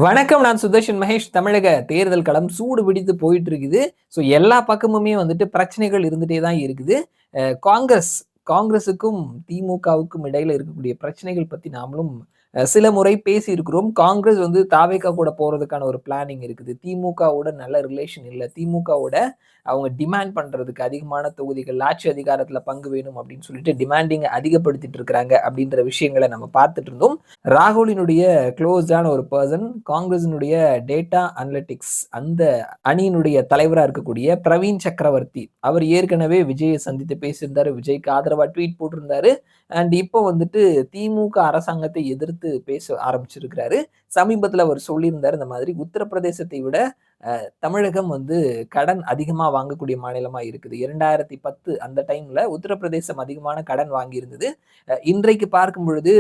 வணக்கம். நான் சுதர்ஷன் மகேஷ். தமிழக தேர்தல் களம் சூடு பிடித்து போயிட்டு இருக்குது. ஸோ எல்லா பக்கமுமே வந்துட்டு பிரச்சனைகள் இருந்துட்டே தான் இருக்குது. காங்கிரஸுக்கும் திமுகவுக்கும் இடையில இருக்கக்கூடிய பிரச்சனைகள் பத்தி நாமளும் சில முறை பேசியிருக்கிறோம். காங்கிரஸ் வந்து தாவேகா கூட போறதுக்கான ஒரு பிளானிங் இருக்குது. திமுகவோட நல்ல ரிலேஷன் இல்ல. திமுகவோட அவங்க டிமாண்ட் பண்றதுக்கு அதிகமான தொகுதிகள், ஆட்சி அதிகாரத்துல பங்கு வேணும் அப்படின்னு சொல்லிட்டு டிமாண்டிங்க அதிகப்படுத்திட்டு இருக்கிறாங்க அப்படின்ற விஷயங்கள நம்ம பார்த்துட்டு இருந்தோம். ராகுலினுடைய க்ளோஸ்டான ஒரு பெர்சன், காங்கிரஸினுடைய டேட்டா அனலிட்டிக்ஸ் அந்த அணியினுடைய தலைவரா இருக்கக்கூடிய பிரவீன் சக்கரவர்த்தி. அவர் ஏற்கனவே விஜயை சந்தித்து பேசியிருந்தாரு. விஜய்க்கு ஆதரவா ட்வீட் போட்டிருந்தாரு. அண்ட் இப்போ வந்துட்டு திமுக அரசாங்கத்தை எதிர்த்து பேச ஆரம்பிச்சிருக்கிறாரு. சமீபத்துல அவர் சொல்லியிருந்தாரு, இந்த மாதிரி உத்தரப்பிரதேசத்தை விட தமிழகம் வந்து கடன் அதிகமா வாங்கக்கூடிய மாநிலமா இருக்குது. 2010 அந்த டைம்ல உத்தரப்பிரதேசம் அதிகமான கடன் வாங்கியிருந்தது. இன்றைக்கு பார்க்கும் பொழுது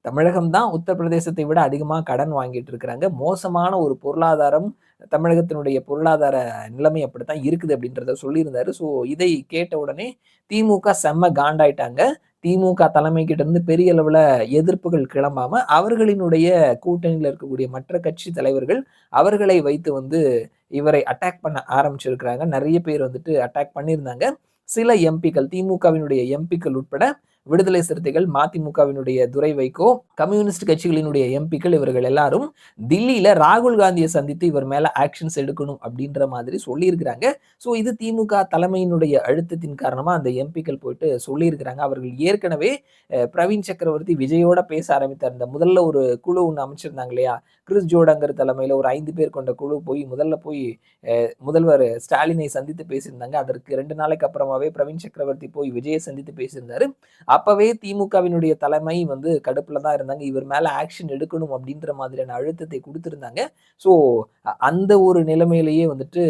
தமிழகம் தான் உத்தரப்பிரதேசத்தை விட அதிகமா கடன் வாங்கிட்டு இருக்கிறாங்க. மோசமான ஒரு பொருளாதாரம், தமிழகத்தினுடைய பொருளாதார நிலைமை அப்படித்தான் இருக்குது அப்படின்றத சொல்லியிருந்தாரு. ஸோ இதை கேட்ட உடனே திமுக செம்ம காண்டாயிட்டாங்க. திமுக தலைமை கிட்ட இருந்து பெரிய அளவுல எதிர்ப்புகள் கிளம்பாம, அவர்களினுடைய கூட்டணியில இருக்கக்கூடிய மற்ற கட்சி தலைவர்கள் அவர்களை வைத்து வந்து இவரை அட்டாக் பண்ண ஆரம்பிச்சிருக்கிறாங்க. நெறைய பேர் வந்துட்டு அட்டாக் பண்ணியிருந்தாங்க. சில எம்பிக்கள், திமுகவினுடைய எம்பிக்கள் உட்பட விடுதலை சிறுத்தைகள், மதிமுகவினுடைய துரை வைகோ, கம்யூனிஸ்ட் கட்சிகளினுடைய எம்பிக்கள் இவர்கள் எல்லாரும் தில்லியில ராகுல் காந்தியை சந்தித்து இவர் மேல ஆக்ஷன்ஸ் எடுக்கணும் அப்படின்ற மாதிரி சொல்லியிருக்கிறாங்க. ஸோ இது திமுக தலைமையினுடைய அழுத்தத்தின் காரணமா அந்த எம்பிக்கள் போயிட்டு சொல்லியிருக்கிறாங்க. அவர்கள் ஏற்கனவே பிரவீன் சக்கரவர்த்தி விஜயோட பேச ஆரம்பித்தார். இந்த முதல்ல ஒரு குழு ஒன்று அமைச்சிருந்தாங்க இல்லையா? கிறிஸ் ஜோடங்கர் தலைமையில ஒரு 5 பேர் கொண்ட குழு முதல்ல போய் முதல்வர் ஸ்டாலினை சந்தித்து பேசியிருந்தாங்க. அதற்கு 2 நாளைக்கு அப்புறமாவே பிரவீன் சக்கரவர்த்தி போய் விஜயை சந்தித்து பேசியிருந்தாரு. அப்பவே திமுகவினுடைய தலைமை வந்து கடுப்புல தான் இருந்தாங்க. இவர் மேல ஆக்ஷன் எடுக்கணும் அப்படின்ற மாதிரியான அழுத்தத்தை கொடுத்திருந்தாங்க. ஸோ அந்த ஒரு நிலைமையிலேயே வந்துட்டு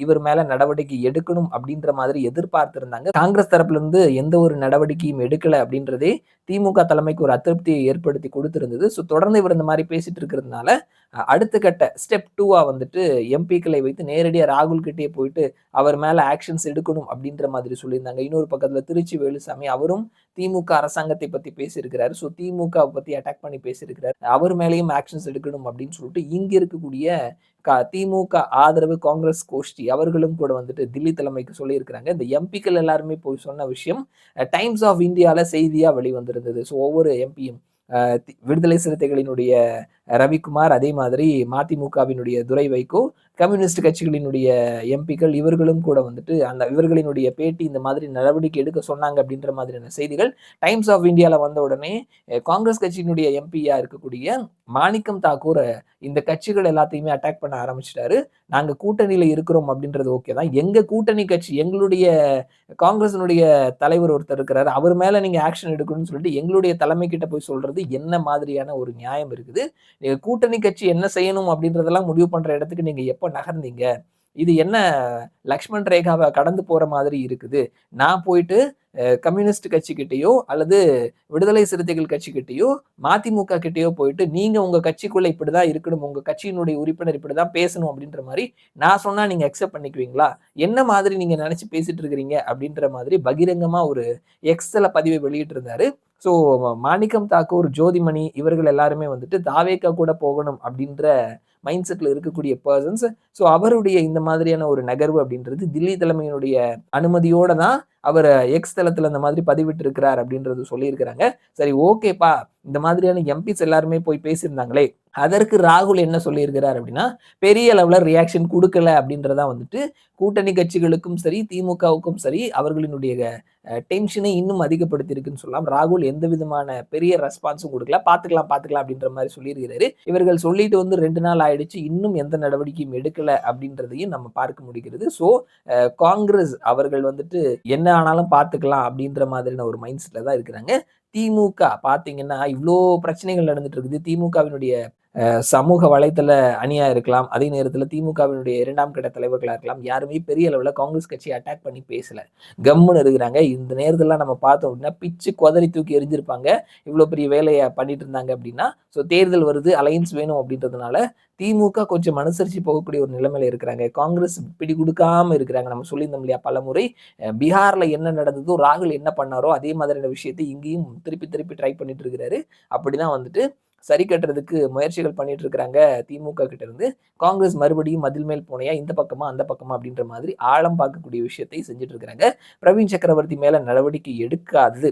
இவர் மேல நடவடிக்கை எடுக்கணும் அப்படின்ற மாதிரி எதிர்பார்த்திருந்தாங்க. காங்கிரஸ் தரப்புல இருந்து எந்த ஒரு நடவடிக்கையும் எடுக்கல அப்படின்றதே திமுக தலைமைக்கு ஒரு அதிருப்தியை ஏற்படுத்தி கொடுத்திருந்தது. ஸோ தொடர்ந்து இவர் இந்த மாதிரி பேசிட்டு இருக்கிறதுனால அடுத்த கட்ட ஸ்டெப் 2 வந்துட்டு எம்பிக்களை வைத்து நேரடியா ராகுல் கிட்டே போயிட்டு அவர் மேல ஆக்ஷன்ஸ் எடுக்கணும் அப்படின்ற மாதிரி சொல்லியிருந்தாங்க. இன்னொரு பக்கத்துல திருச்சி வேலுசாமி அவரும் திமுக அரசாங்கத்தை பத்தி பேசியிருக்கிறாரு. ஸோ திமுக பத்தி அட்டாக் பண்ணி பேசியிருக்கிறாரு. அவர் மேலேயும் ஆக்ஷன்ஸ் எடுக்கணும் அப்படின்னு சொல்லிட்டு இங்க இருக்கக்கூடிய திமுக ஆதரவு காங்கிரஸ் கோஷ்டி அவர்களும் கூட வந்துட்டு தில்லி தலைமைக்கு சொல்லியிருக்கிறாங்க. இந்த எம்பிக்கள் எல்லாருமே போய் சொன்ன விஷயம் டைம்ஸ் ஆஃப் இந்தியால செய்தியா வெளிவந்திருந்தது. ஸோ ஒவ்வொரு எம்பியும் விடுதலை சிறுத்தைகளினுடைய ரவிக்குமார், அதே மாதிரி மதிமுகவினுடைய துரை வைகோ, கம்யூனிஸ்ட் கட்சிகளினுடைய எம்பிக்கள் இவர்களும் கூட வந்துட்டு இவர்களினுடைய பேட்டி இந்த மாதிரி நடவடிக்கை எடுக்க சொன்னாங்க அப்படின்ற மாதிரியான செய்திகள் டைம்ஸ் ஆஃப் இந்தியால வந்த உடனே காங்கிரஸ் கட்சியினுடைய எம்பியா இருக்கக்கூடிய மாணிக்கம் தாக்கூர் இந்த கட்சிகள் எல்லாத்தையுமே அட்டாக் பண்ண ஆரம்பிச்சிட்டாரு. நாங்க கூட்டணியில இருக்கிறோம் அப்படின்றது ஓகே தான். எங்க கூட்டணி கட்சி, எங்களுடைய காங்கிரஸினுடைய தலைவர் ஒருத்தர் இருக்கிறாரு. அவர் மேல நீங்க ஆக்ஷன் எடுக்கணும்னு சொல்லிட்டு எங்களுடைய தலைமை கிட்ட போய் சொல்றது என்ன மாதிரியான ஒரு நியாயம் இருக்குது? நீங்க கூட்டணி கட்சி என்ன செய்யணும் அப்படின்றதெல்லாம் முடிவு பண்ற இடத்துக்கு நீங்க எப்ப நகர்ந்தீங்க? இது என்ன லக்ஷ்மண் ரேகாவை கடந்து போற மாதிரி இருக்குது. நான் போயிட்டு கம்யூனிஸ்ட் கட்சிகிட்டயோ அல்லது விடுதலை சிறுத்தைகள் கட்சிகிட்டயோ மதிமுக கிட்டயோ போயிட்டு நீங்க உங்க கட்சிக்குள்ள இப்படிதான் இருக்கணும், உங்க கட்சியினுடைய உறுப்பினர் இப்படிதான் பேசணும் அப்படின்ற மாதிரி நான் சொன்னா நீங்க அக்செப்ட் பண்ணிக்குவீங்களா? என்ன மாதிரி நீங்க நினைச்சு பேசிட்டு இருக்கிறீங்க அப்படின்ற மாதிரி பகிரங்கமா ஒரு எக்ஸ்ல பதிவை வெளியிட்டு இருந்தாரு. ஸோ மாணிக்கம் தாக்கூர், ஜோதிமணி இவர்கள் எல்லாருமே வந்துட்டு தாவேகா கூட போகணும் அப்படின்ற மைண்ட் செட்ல இருக்கக்கூடிய பர்சன்ஸ். ஸோ அவருடைய இந்த மாதிரியான ஒரு நகர்வு அப்படின்றது தில்லி தலைமையினுடைய அனுமதியோட தான் அவர் எக்ஸ் தளத்துல இந்த மாதிரி பதிவிட்டு இருக்கிறார் அப்படின்றது சொல்லியிருக்கிறாங்க. சரி, ஓகேப்பா, இந்த மாதிரியான எம்பிஸ் எல்லாருமே போய் பேசியிருந்தாங்களே, அதற்கு ராகுல் என்ன சொல்லியிருக்கிறார் அப்படின்னா, பெரிய அளவுல ரியாக்ஷன் கொடுக்கல அப்படின்றதா வந்துட்டு கூட்டணி கட்சிகளுக்கும் சரி, திமுகவுக்கும் சரி அவர்களினுடைய டென்ஷனை இன்னும் அதிகப்படுத்தி இருக்குன்னு சொல்லலாம். ராகுல் எந்த விதமான பெரிய ரெஸ்பான்ஸும் கொடுக்கல. பாத்துக்கலாம் அப்படின்ற மாதிரி சொல்லியிருக்கிறாரு. இவர்கள் சொல்லிட்டு வந்து 2 நாள் ஆயிடுச்சு, இன்னும் எந்த நடவடிக்கையும் எடுக்கல அப்படின்றதையும் நம்ம பார்க்க முடிகிறது. ஸோ காங்கிரஸ் அவர்கள் வந்துட்டு என்ன ஆனாலும் பாத்துக்கலாம் அப்படின்ற மாதிரியான ஒரு மைண்ட் செட்ல தான் இருக்கிறாங்க. திமுக பாத்தீங்கன்னா இவ்வளோ பிரச்சனைகள் நடந்துட்டு இருக்குது. திமுகவினுடைய சமூக வலைத்தள அணியா இருக்கலாம், அதே நேரத்துல திமுகவினுடைய 2ஆம் கட்ட தலைவர்களா இருக்கலாம், யாருமே பெரிய அளவுல காங்கிரஸ் கட்சியை அட்டாக் பண்ணி பேசல. கம்முன்னு இருக்கிறாங்க. இந்த நேரத்துல நம்ம பார்த்தோம் அப்படின்னா பிச்சு குதறி தூக்கி எரிஞ்சிருப்பாங்க. இவ்வளவு பெரிய வேலையை பண்ணிட்டு இருந்தாங்க அப்படின்னா. ஸோ தேர்தல் வருது, அலையன்ஸ் வேணும் அப்படின்றதுனால திமுக கொஞ்சம் அனுசரிச்சு போகக்கூடிய ஒரு நிலைமையில இருக்கிறாங்க. காங்கிரஸ் பிடி கொடுக்காம இருக்கிறாங்க. நம்ம சொல்லியிருந்தோம் இல்லையா பலமுறை, பீகார்ல என்ன நடந்ததோ, ராகுல் என்ன பண்ணாரோ அதே மாதிரியான விஷயத்தை இங்கேயும் திருப்பி திருப்பி ட்ரை பண்ணிட்டு இருக்கிறாரு. அப்படிதான் வந்துட்டு சரி கட்டுறதுக்கு முயற்சிகள் பண்ணிட்டு இருக்கிறாங்க திமுக கிட்ட இருந்து. காங்கிரஸ் மறுபடியும் மதில் மேல் பூனையா இந்த பக்கமா, அந்த பக்கமா அப்படின்ற மாதிரி ஆழம் பார்க்கக்கூடிய விஷயத்தை செஞ்சுட்டு இருக்கிறாங்க. பிரவீன் சக்கரவர்த்தி மேல நடவடிக்கை எடுக்காதது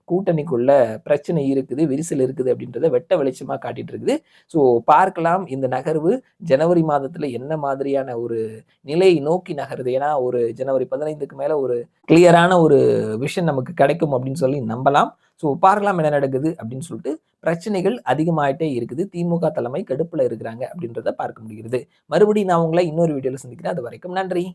கூட்டணிக்குள்ள பிரச்சனை இருக்குது, விரிசல் இருக்குது அப்படின்றத வெட்ட வெளிச்சமா காட்டிட்டு இருக்குது. ஸோ பார்க்கலாம் இந்த நகர்வு ஜனவரி மாதத்துல என்ன மாதிரியான ஒரு நிலையை நோக்கி நகருது. ஏன்னா ஒரு ஜனவரி 15க்கு மேல ஒரு கிளியரான ஒரு விஷன் நமக்கு கிடைக்கும் அப்படின்னு சொல்லி நம்பலாம். ஸோ பார்க்கலாம் என்ன நடக்குது அப்படின்னு சொல்லிட்டு பிரச்சனைகள் அதிகமாயிட்டே இருக்குது. திமுக தலைமை கடுப்புல இருக்கிறாங்க அப்படின்றத பார்க்க முடிகிறது. மறுபடியும் நான் உங்களை இன்னொரு வீடியோல சந்திக்கிறேன். அது வரைக்கும் நன்றி.